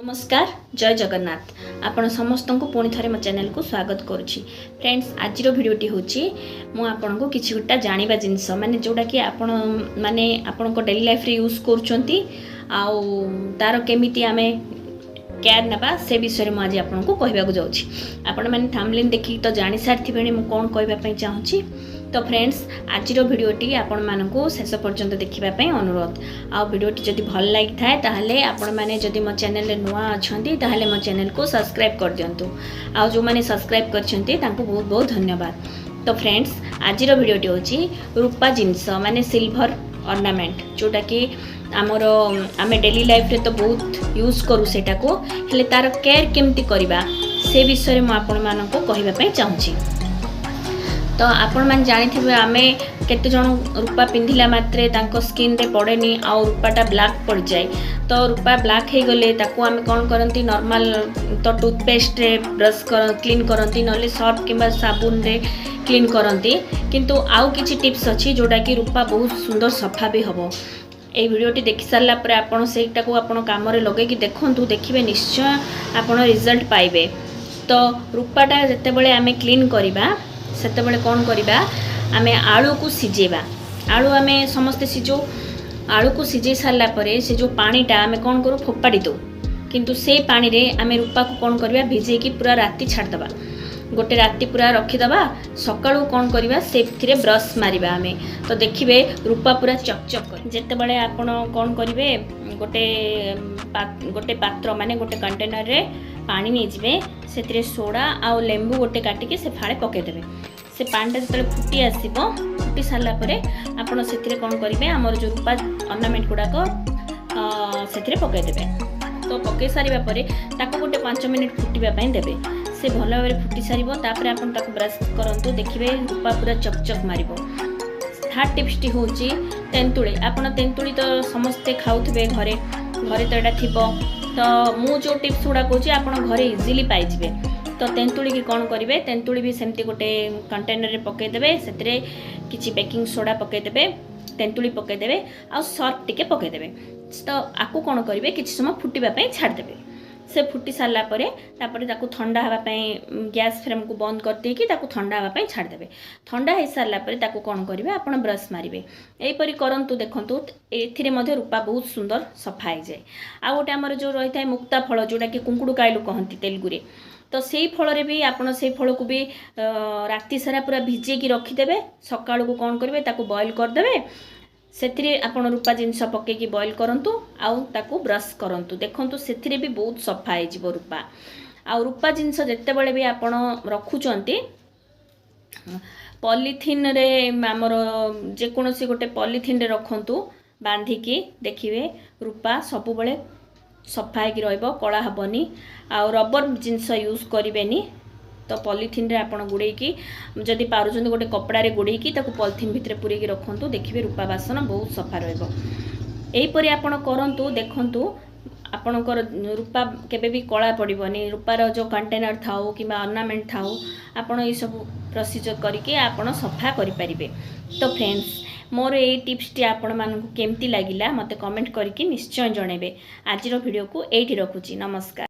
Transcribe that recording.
नमस्कार जय जगन्नाथ आपण समस्त को पुणी थे मो चैनल को स्वागत करुच्ची। फ्रेंड्स आज भिडियोटी हूँ मुझे को किसी गोटा जानवा जिनस माने जोटा कि आपण माने आपण डेली लाइफ रे यूज करुँच तार केमिति आमे केयर नबा से विषय में आज आपको कहवाक जाऊँगी। आपण मैंने थंबनेल देखिक तो जानी सारी मुझे कौन कहवाई चाहूँगी। तो फ्रेंड्स आज भिडियोटी आपण मानकु शेष पर्यंत देखापी अनुरोध। आ भिडियोटी जदि भल लगी थाए ताहले आपण माने जदि मो चैनल नुआ अछंती ताहले मो चैनल को सब्सक्राइब कर दियंतु। आ जो माने सब्सक्राइब करछंती तांको बहुत बहुत धन्यवाद। तो फ्रेंड्स आज भिडियोटी होची रूपा जिनस माने सिल्वर ऑर्नामेंट जोटा कि आमर आमे डेली लाइफ रे तो बहुत यूज करू सेटा को हेले तार केयर केमती करबा से विषय में आपण मानकु कहबा चाहूँगी। तो आपण मैंने जानी आमे केते जन रूपा पिंधिला मात्रे तांको स्किन रे पड़ेनी आ रूपाटा ब्लैक पड़ जाए। तो रूपा ब्लैक हो गले ताको आमे कौन करती नॉर्मल तो टूथपेस्ट रे ब्रश क्लीन करती नले सर्फ किंबा साबुन रे क्लीन करती। किंतु आउ किछि टिप्स अच्छी जोटा कि रूपा बहुत सुंदर सफा भी हबो। ए भिडियोटी देखि सारला परे आपण सेटा को आपण काम रे लगे कि देखंतु देखिबे निश्चय आपण रिजल्ट पाइबे। तो रूपाटा जते बेले आमे क्लीन करिबा सेते बेले कौन करिबा आमे आलू को सिजेबा। आलू आमे समस्ते सिजो आलू को सिजे सारला परे से जो पानीटा आमे कौन करू फोपाड़ी दो। किंतु से पानी रे आमे रूपा को कौन करिबा भिजे की पूरा राती छाड़ दबा। गोटे राती पूरा रखीदबा सकाळू कौन करिबा सेथिरे ब्रश मारिबा आमे। तो देखिबे रूपा पूरा चकचक कर। जेते बेले आपण कौन करिवे गोटे पात्र माने गोटे कंटेनर रे पानी नहीं जिबे सेथिरे सोडा आ लेंबू गोटे काटिके से फाळे पके देबे। से पानीटा जतले फुटी आसीबो फुटी सारला परे आपण सेथिरे कौन करिवे हमर जो रूपा ऑर्नामेंट गुडा को सेथिरे पके देबे। तो पके सारिबा परे ताको गोटे 5 मिनिट फुटीबा पई देबे। से भल भाव फुटी सारिबो तापर आपण ताको ब्रश करंतु देखिबे रूपा पूरा चकचक मारिबो। थर्ड टिप्सटी होची तेंतुली। आपण तेंतुली तो समस्ते खाउथबे घरे घरे तो एटा थिबो। तो मु जो टिप्स गुड़ा कहूँ आपण घरे इजिली पाइबे। तो तेंतुली की कौन करेंगे तेंतुली भी सेमती गोटे कंटेनर रे पकईदेवे से किसी बेकिंग सोडा पकईदेवे तेंतुली पकईदेवे आ सर्फ टिके पकईदेवे। तो आपको कौन करेंगे किसी समय फुटापी छाड़देवे। से फुटी सारा तापर ठंडा हाँपाई गैस फ्लेम को बंद कर देकी ठंडा हाँपाई छाड़देवे। ठंडा हो सारापर कौन करेंगे आप ब्रश मारे यहीपरी करूँ। देखूँ ए रूपा बहुत सुंदर सफा हो जाए। आ गोटे आमर जो रही है मुक्ता फल जोटा कि कुंकुड़ू कायलू कहती तेलुगुरे। तो से फल भी आपड़ से फल को भी राति सारा पूरा भिजेकी रखीदे। सकाळू को कौन करेंगे बॉयल करदे से आपड़ रूपा जिनस पकईकी बॉयल करूँ आउ ताकू ब्रश करूँ। देखूँ से भी बहुत सफा हो रूपा। आ रूपा जिनस जिते बड़े भी आपड़ रखुंट पॉलीथिन रे आमर जेकोसी गोटे पॉलीथिन रे रखंतु बांधिकी देखिए रूपा सब बड़े सफा हो कला हेनी। आ रबर जिनस यूज करें। तो पॉलीथिन रे आपण गुड़ेकी जदि पारुचंदी गोटे कपड़ा गुड़ेकी पॉलीथिन भितर पूरेकी रखंतु देखिए रूपा बासन बहुत सफा रहीपरी आपण करंतु। देखंतु आपणकर रूपा केबे भी कला पड़बनी। रूपार जो कंटेनर थाउ कि ऑर्नामेंट थाउ आपण ये सब प्रोसीजर करके आपण सफा करें। तो फ्रेंड्स मोर ये टिप्सटी आपण मानकु केमती लागिला मते कमेंट करके निश्चय जणेबे। आज वीडियो को एठी रखुची। नमस्कार।